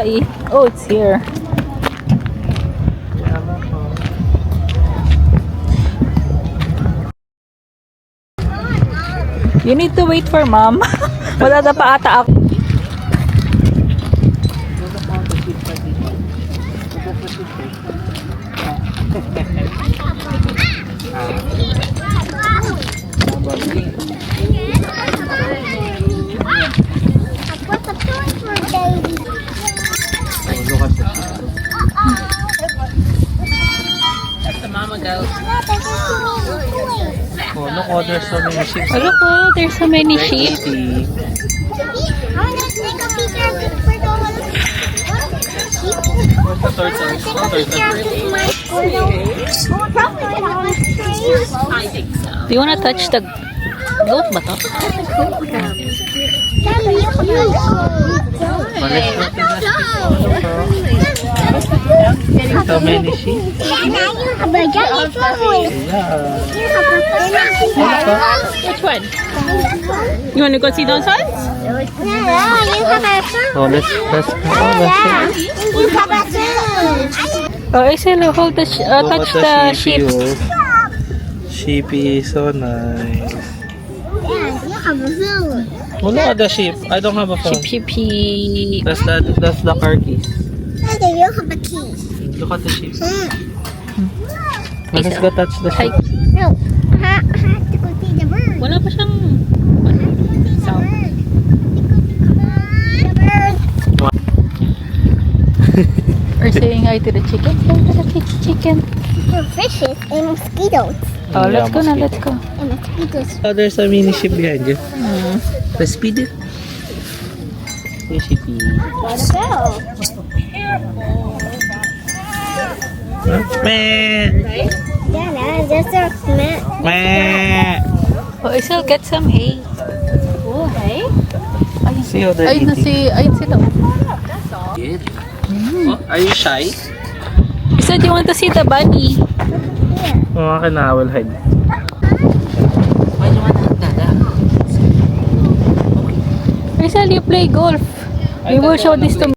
eh. Oh, it's here. You need to wait for mom. Wala na pa ata ako. Oh, look, oh, there's so many sheep. Oh, look, oh, there's so many sheep. Do you wanna touch the goat ba to? So many sheep. Which one? You wanna go see those ones? Oh, let's Oh, Isel, hold the touch the sheep. Sheepy is so nice. Oh, look at the sheep. I don't have a phone. Sheep. That's the car keys. You have a key. Look at the sheep. Let's go touch the Hi. sheep. No. I have to go see the bird. Wala pa siyang sound. Or saying hi to the chicken. Say to the chicken. There are fishes and mosquitoes. Oh, let's go na, mosquito. let's go. And mosquitoes. Oh, there's a mini sheep behind you. Let's speed it. Hey, sheepy. Gotta go. Huh? Meh. Yeah, no, just a minute. Meh. Oh, Isel, get some hay. Oh, hay? See how they're Ayun na eating. ayun sila. Oh, are you shy? Isel, do you want to see the bunny? Oh, akin na. I will hide. Isel, you play golf. We will show this to